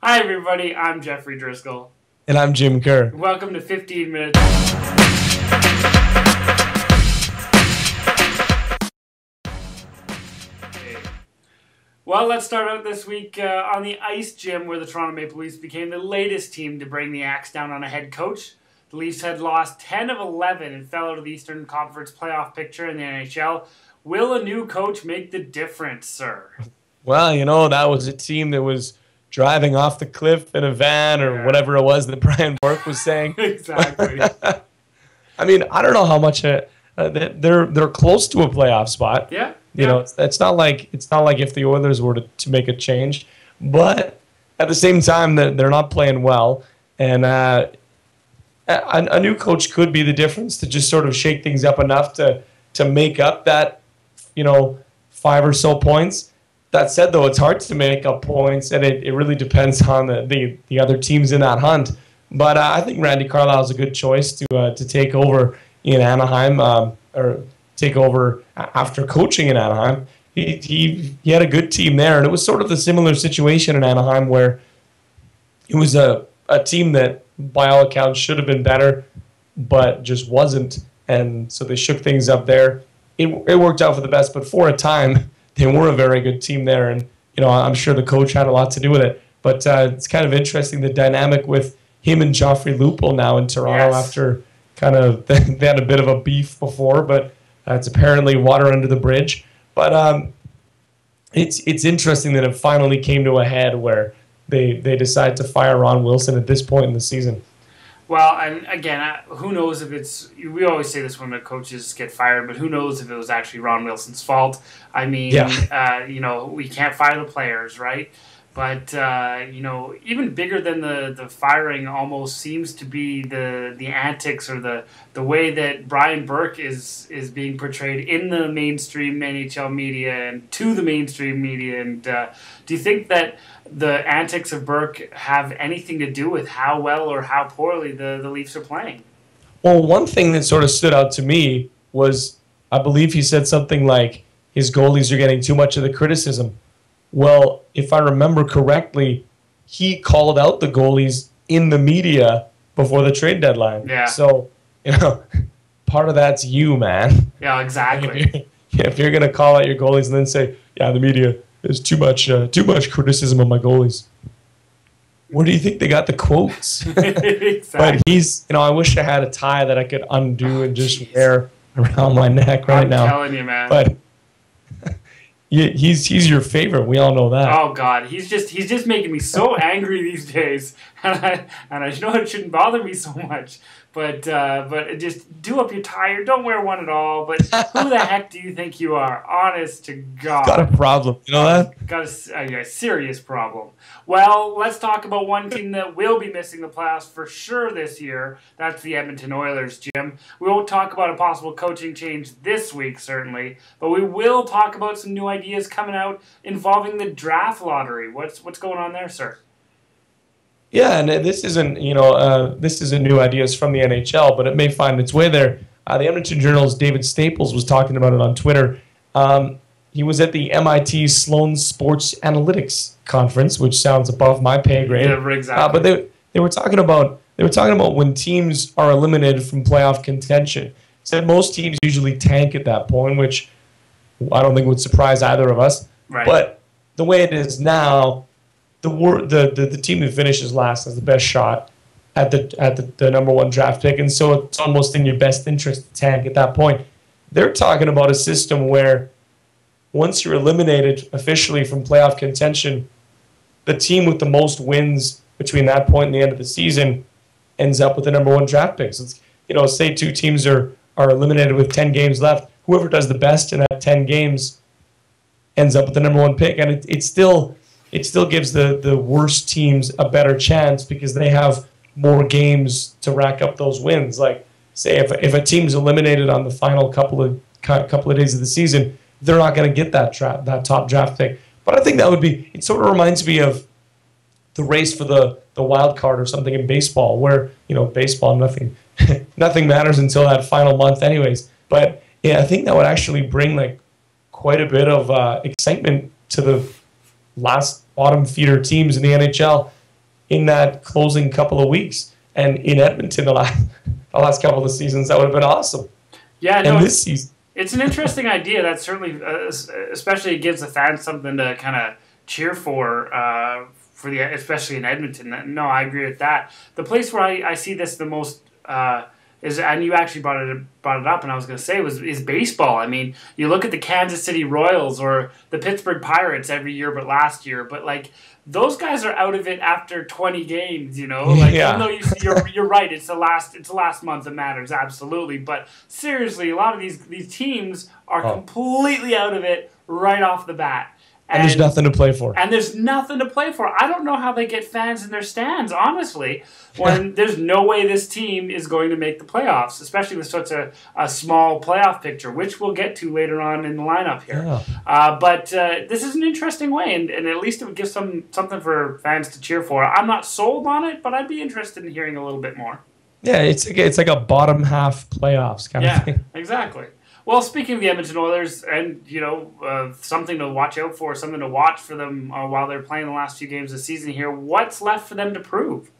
Hi, everybody. I'm Jeffrey Driscoll. And I'm Jim Kerr. Welcome to 15 Minutes. Well, let's start out this week on the ice, Jim, where the Toronto Maple Leafs became the latest team to bring the axe down on a head coach. The Leafs had lost 10 of 11 and fell out of the Eastern Conference playoff picture in the NHL. Will a new coach make the difference, sir? Well, that was a team that was driving off the cliff in a van or whatever it was that Ryan Braun was saying. Exactly. I mean, I don't know how much they're close to a playoff spot. Yeah. It's not like if the Oilers were to make a change, but at the same time they're not playing well, and a new coach could be the difference to just sort of shake things up enough to make up that 5 or so points. That said, though, it's hard to make up points, and it really depends on the other teams in that hunt. But I think Randy Carlyle is a good choice to take over in Anaheim, or take over after coaching in Anaheim. He had a good team there, and it was sort of the similar situation in Anaheim where it was a team that, by all accounts, should have been better, but just wasn't, and so they shook things up there. It worked out for the best, but for a time, they were a very good team there, and I'm sure the coach had a lot to do with it. But it's kind of interesting, the dynamic with him and Joffrey Lupul now in Toronto after kind of they had a bit of a beef before, but it's apparently water under the bridge. But it's interesting that it finally came to a head where they decide to fire Ron Wilson at this point in the season. Well, and again, who knows if it's... We always say this when the coaches get fired, but who knows if it was actually Ron Wilson's fault. I mean, we can't fire the players, right? But, even bigger than the firing almost seems to be the antics or the way that Brian Burke is being portrayed in the mainstream NHL media and to the mainstream media. And do you think that the antics of Burke have anything to do with how well or how poorly the Leafs are playing? Well, one thing that sort of stood out to me was, I believe he said something like, his goalies are getting too much of the criticism. Well, if I remember correctly, he called out the goalies in the media before the trade deadline. Yeah. So, part of that's you, man. Yeah, exactly. If you're going to call out your goalies and then say, yeah, the media, there's too much criticism of my goalies. Where do you think they got the quotes? Exactly. But he's, I wish I had a tie that I could undo and just wear around my neck now. I'm telling you, man. But he's your favorite. We all know that. Oh God, he's just making me so angry these days, and I know it shouldn't bother me so much. But just do up your tie or don't wear one at all. But who the heck do you think you are? Honest to God. Got a problem. You know that? Got a serious problem. Well, let's talk about one team that will be missing the playoffs for sure this year. That's the Edmonton Oilers, Jim. We won't talk about a possible coaching change this week, certainly, but we will talk about some new ideas coming out involving the draft lottery. What's going on there, sir? Yeah, and this isn't new ideas from the NHL, but it may find its way there. The Edmonton Journal's David Staples was talking about it on Twitter. He was at the MIT Sloan Sports Analytics Conference, which sounds above my pay grade. Yeah, exactly. But they were talking about when teams are eliminated from playoff contention. Said most teams usually tank at that point, which I don't think would surprise either of us. Right. But the way it is now, the team that finishes last has the best shot at the number one draft pick, and so it's almost in your best interest to tank at that point. They're talking about a system where once you're eliminated officially from playoff contention, the team with the most wins between that point and the end of the season ends up with the number one draft pick. So it's, say two teams are eliminated with 10 games left. Whoever does the best in that 10 games ends up with the number one pick, and it still gives the worst teams a better chance because they have more games to rack up those wins. Like, say, if a team's eliminated on the final couple of days of the season, they're not going to get that top draft pick. But I think that would be... It sort of reminds me of the race for the wild card or something in baseball, where, baseball, nothing matters until that final month anyways. But, yeah, I think that would actually bring, quite a bit of excitement to the last bottom feeder teams in the NHL. in that closing couple of weeks. And in Edmonton, the last couple of seasons, that would have been awesome. Yeah, and this season, it's an interesting idea. That certainly, especially gives the fans something to kind of cheer for especially in Edmonton. No, I agree with that. The place where I see this the most is, and you actually brought it up, and I was going to say is baseball. I mean, you look at the Kansas City Royals or the Pittsburgh Pirates every year, but last year, but like those guys are out of it after 20 games. You know, like even though you're right, it's the last month that matters, absolutely. But seriously, a lot of these teams are completely out of it right off the bat. And there's nothing to play for. And there's nothing to play for. I don't know how they get fans in their stands, honestly, when there's no way this team is going to make the playoffs, especially with such a small playoff picture, which we'll get to later on in the lineup here. Yeah. But this is an interesting way, and at least it would give something for fans to cheer for. I'm not sold on it, but I'd be interested in hearing a little bit more. Yeah, it's like a bottom half playoffs kind of thing. Yeah, exactly. Well, speaking of the Edmonton Oilers, and something to watch out for, something to watch for them while they're playing the last few games of the season here. What's left for them to prove?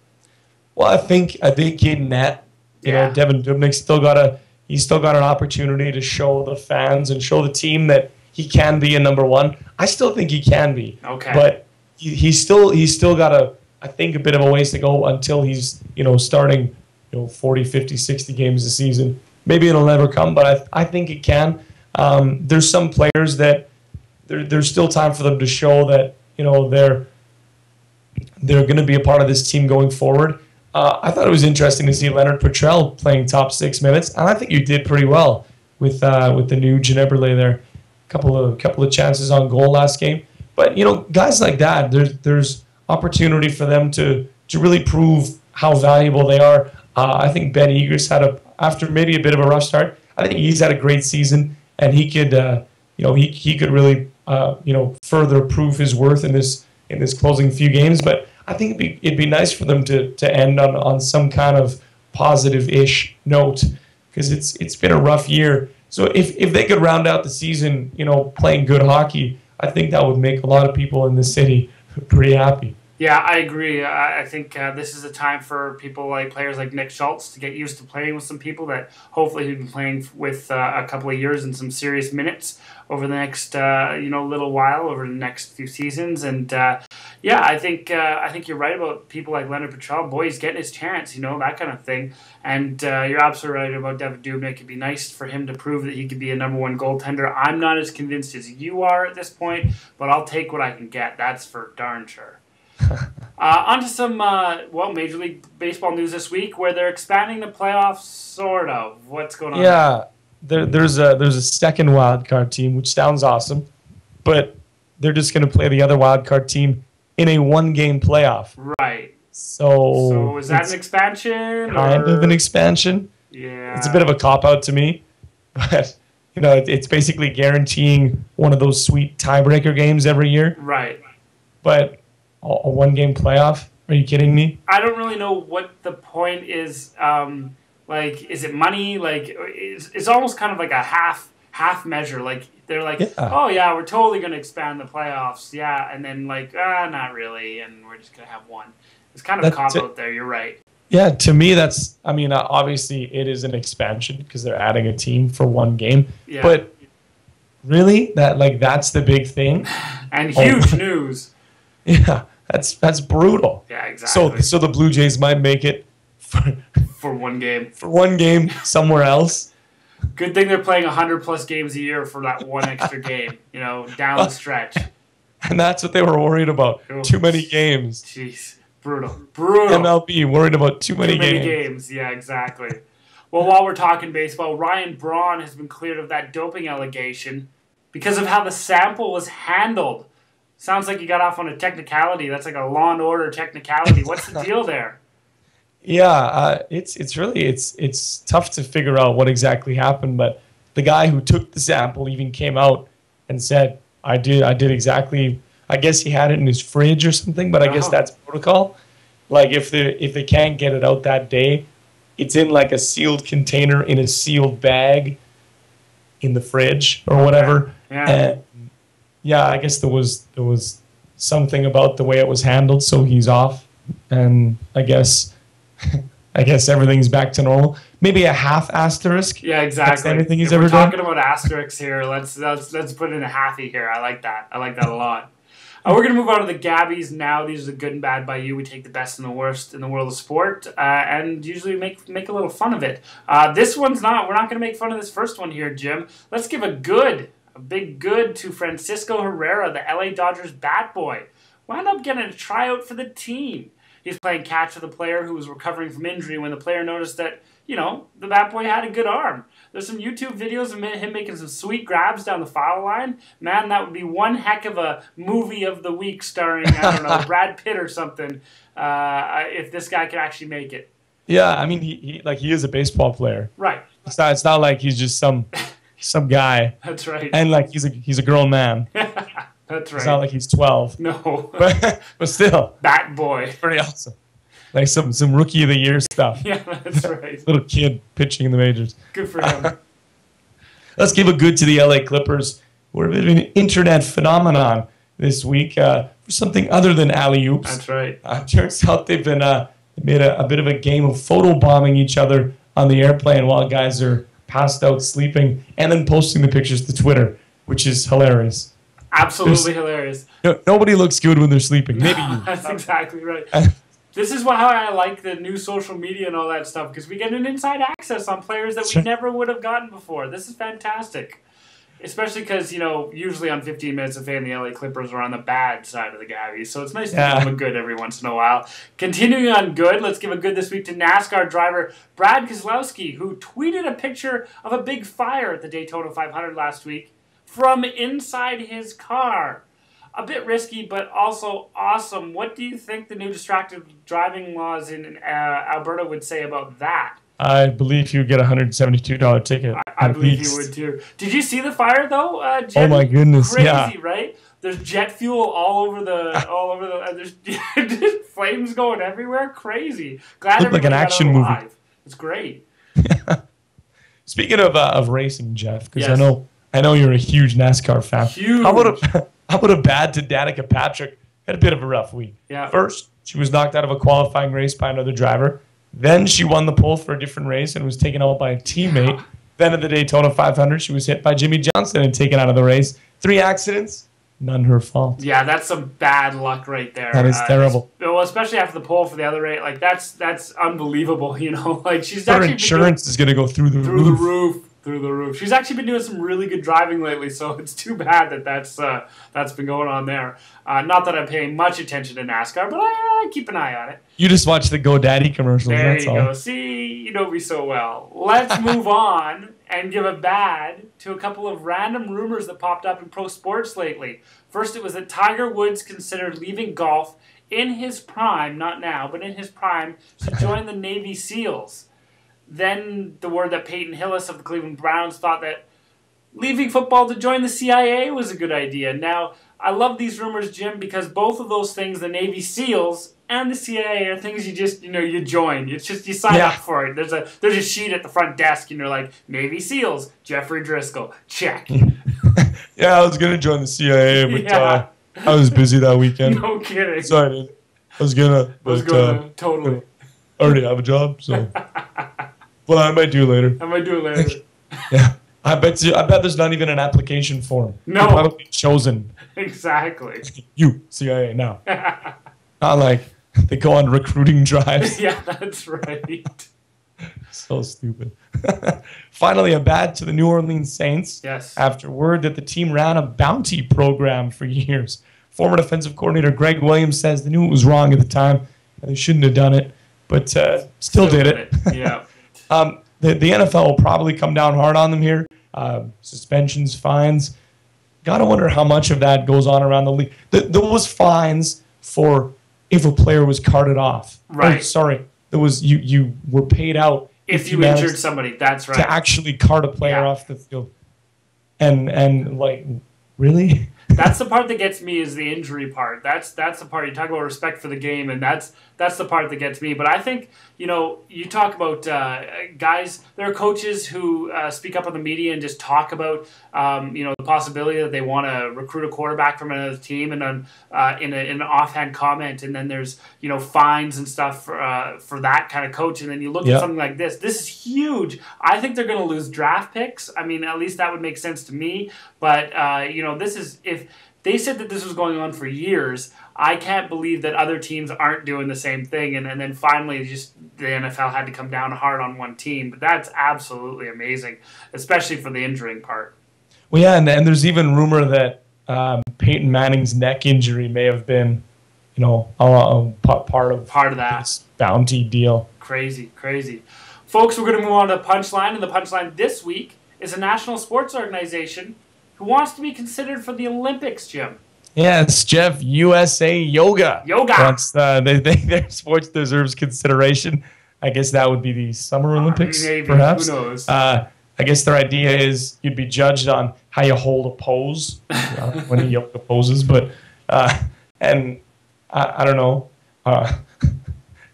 Well, I think in net, Devin Dubnyk's still got an opportunity to show the fans and show the team that he can be a number one. I still think he can be. Okay. But he's still got I think a bit of a ways to go until he's starting 40, 50, 60 games a season. Maybe it'll never come, but I think it can. There's some players that there's still time for them to show that they're going to be a part of this team going forward. I thought it was interesting to see Leonard Petrell playing top 6 minutes, and I think you did pretty well with the new Ginebra there. Couple of chances on goal last game, but guys like that, there's opportunity for them to really prove how valuable they are. I think Ben Egress after maybe a bit of a rough start, I think he's had a great season, and he could, he could really, further prove his worth in this closing few games. But I think it'd be nice for them to end on some kind of positive-ish note, because it's been a rough year. So if they could round out the season, playing good hockey, I think that would make a lot of people in the city pretty happy. Yeah, I agree. I think this is a time for players like Nick Schultz to get used to playing with some people that hopefully he's been playing with a couple of years and some serious minutes over the next little while, over the next few seasons. And I think you're right about people like Leonard Petrell. Boy, he's getting his chance, that kind of thing. And you're absolutely right about Devin Dubnyk. It'd be nice for him to prove that he could be a number one goaltender. I'm not as convinced as you are at this point, but I'll take what I can get. That's for darn sure. On to some Major League Baseball news this week, where they're expanding the playoffs, sort of. What's going on? Yeah, there's a second wild card team, which sounds awesome, but they're just going to play the other wild card team in a one-game playoff. Right. So is that an expansion? Kind of an expansion. Yeah. It's a bit of a cop-out to me, but it's basically guaranteeing one of those sweet tiebreaker games every year. Right. But a one-game playoff? Are you kidding me? I don't really know what the point is. Is it money? It's almost kind of like a half measure. Like they're like, oh yeah, we're totally going to expand the playoffs. Yeah, and then not really, and we're just going to have one. It's kind of a cop out there. You're right. Yeah, to me obviously it is an expansion because they're adding a team for one game. Yeah. But really, that's the big thing. And huge news. Yeah, that's brutal. Yeah, exactly. So the Blue Jays might make it for one game. For one game somewhere else. Good thing they're playing 100+ games a year for that one extra game, down the stretch. And that's what they were worried about. Ooh. Too many games. Jeez, brutal. MLB worried about too many games. Yeah, exactly. Well, while we're talking baseball, Ryan Braun has been cleared of that doping allegation because of how the sample was handled. Sounds like you got off on a technicality. That's like a Law and Order technicality. What's the deal there? Yeah, it's tough to figure out what exactly happened. But the guy who took the sample even came out and said, "I did exactly." I guess he had it in his fridge or something. But I guess that's protocol. Like if they can't get it out that day, it's in like a sealed container in a sealed bag in the fridge or whatever. Yeah. And yeah, I guess there was something about the way it was handled, so he's off. and I guess everything's back to normal. Maybe a half asterisk. Yeah, exactly. Anything he's if ever we're done. talking about asterisks here, let's put in a halfie here. I like that. I like that a lot. We're going to move on to the GABBYs now. These are the good and bad by you. We take the best and the worst in the world of sport and usually make a little fun of it. This one's not. We're not going to make fun of this first one here, Jim. Let's give a big good to Francisco Herrera, the LA Dodgers bat boy. Wound up getting a tryout for the team. He's playing catch with a player who was recovering from injury when the player noticed that, the bat boy had a good arm. There's some YouTube videos of him making some sweet grabs down the foul line. Man, that would be one heck of a movie of the week starring, I don't know, Brad Pitt or something, if this guy could actually make it. Yeah, I mean, he is a baseball player. Right. It's not like he's just some guy. That's right. And like he's a grown man. That's right. It's not like he's 12. No. But still. Bat boy. Pretty awesome. Like some rookie of the year stuff. Yeah, that's right. Little kid pitching in the majors. Good for him. Let's give a good to the LA Clippers. We're a bit of an internet phenomenon this week for something other than alley-oops. That's right. Turns out they've been made a bit of a game of photobombing each other on the airplane while guys are passed out sleeping and then posting the pictures to Twitter, which is hilarious. Absolutely hilarious. Nobody looks good when they're sleeping. Maybe you. That's exactly right. This is how I like the new social media and all that stuff, because we get an inside access on players that we never would have gotten before. This is fantastic. Especially because, usually on 15 Minutes of Fame, the LA Clippers are on the bad side of the GABBYs. So it's nice to give them a good every once in a while. Continuing on good, let's give a good this week to NASCAR driver Brad Keselowski, who tweeted a picture of a big fire at the Daytona 500 last week from inside his car. A bit risky, but also awesome. What do you think the new distracted driving laws in Alberta would say about that? I believe you would get a $172 ticket. I believe you would too. Did you see the fire though, Jim? Oh my goodness! Crazy, right? There's jet fuel all over the. There's flames going everywhere. Crazy. Glad looked like an action movie. It's great. Speaking of racing, Jeff, because yes. I know you're a huge NASCAR fan. Huge. How about a bad to Danica Patrick? Had a bit of a rough week. Yeah. First, she was knocked out of a qualifying race by another driver. Then she won the pole for a different race and was taken out by a teammate. Then at the Daytona 500, she was hit by Jimmy Johnson and taken out of the race. 3 accidents, none her fault. Yeah, that's some bad luck right there. That is terrible. Well, especially after the pole for the other race, like that's unbelievable. Like she's her actually insurance is going to go through the roof. Through the roof. She's actually been doing some really good driving lately, so it's too bad that's been going on there. Not that I'm paying much attention to NASCAR, but I keep an eye on it. You just watch the GoDaddy commercials. There that's you all. go. See, you know me so well. Let's move on and give a bad to a couple of random rumors that popped up in pro sports lately. First, it was that Tiger Woods considered leaving golf in his prime, not now, but in his prime, to join the Navy SEALs. Then the word that Peyton Hillis of the Cleveland Browns thought that leaving football to join the CIA was a good idea. Now, I love these rumors, Jim, because both of those things, the Navy SEALs and the CIA, are things you just, you join. It's just you sign up for it. There's a sheet at the front desk, and you're like, Navy SEALs, Jeffrey Driscoll, check. Yeah, I was going to join the CIA, but I was busy that weekend. No kidding. Sorry, dude. I was going to. Totally. I already have a job, so. Well, I might do it later. Yeah. I bet there's not even an application form. No. You're probably chosen. Exactly. You, CIA, now. Not like they go on recruiting drives. Yeah, that's right. So stupid. Finally, a bad to the New Orleans Saints. Yes. After word that the team ran a bounty program for years. Former defensive coordinator Greg Williams says they knew it was wrong at the time. And they shouldn't have done it, but still did it. Yeah. The NFL will probably come down hard on them here. Suspensions, fines. Gotta wonder how much of that goes on around the league. Those fines for if a player was carted off. Right. Oh, sorry. There was you were paid out if you injured somebody. That's right. To actually cart a player off the field. And like, really? That's the part that gets me, is the injury part. That's the part. You talk about respect for the game, and that's the part that gets me. But I think, you talk about guys, there are coaches who speak up on the media and just talk about, the possibility that they want to recruit a quarterback from another team, and then in an offhand comment, and then there's, fines and stuff for that kind of coach. And then you look at something like this. This is huge. I think they're going to lose draft picks. I mean, at least that would make sense to me. But, this is, if they said that this was going on for years, I can't believe that other teams aren't doing the same thing. And then finally, just the NFL had to come down hard on one team. But that's absolutely amazing, especially for the injuring part. Well, yeah, and there's even rumor that Peyton Manning's neck injury may have been, part of that this bounty deal. Crazy. Folks, we're going to move on to Punchline. And the Punchline this week is a national sports organization who wants to be considered for the Olympics, Jim. Yes, Jeff, USA Yoga. Wants, they think their sports deserves consideration. I guess that would be the Summer Olympics, maybe. Perhaps. Who knows? I guess their idea is you'd be judged on how you hold a pose when you yoga poses. But, and I don't know,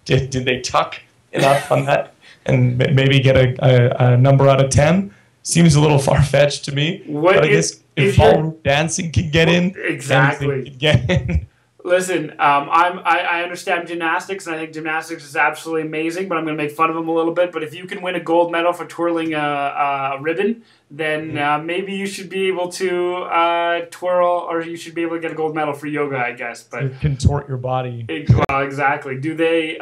did they tuck enough on that and maybe get a number out of 10? Seems a little far-fetched to me. But I guess if ballroom dancing can get in, exactly. Can get in. Listen, I understand gymnastics, and I think gymnastics is absolutely amazing, but I'm going to make fun of them a little bit. But if you can win a gold medal for twirling a ribbon, then maybe you should be able to twirl, or you should be able to get a gold medal for yoga, I guess. But contort your body. Well, exactly. Do they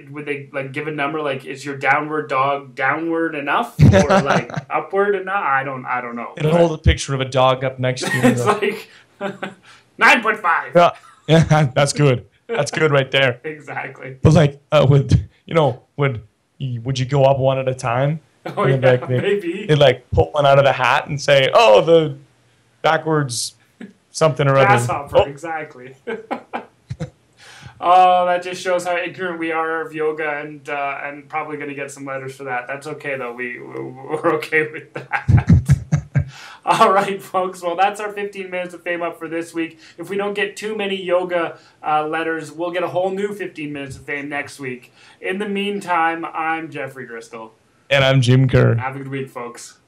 would they give a number, like, is your downward dog downward enough, or like upward enough? I don't know. It'll hold a picture of a dog up next to you. It's like 9.5. Yeah, that's good. That's good right there. Exactly. But would you go up one at a time? Oh, yeah, maybe. They'd pull one out of the hat and say, "Oh, the backwards something or other." Grasshopper, exactly. Oh, that just shows how ignorant we are of yoga, and probably going to get some letters for that. That's okay though. We're okay with that. All right, folks. Well, that's our 15 minutes of fame up for this week. If we don't get too many yoga letters, we'll get a whole new 15 minutes of fame next week. In the meantime, I'm Jeffrey Driscoll. And I'm Jim Kerr. Have a good week, folks.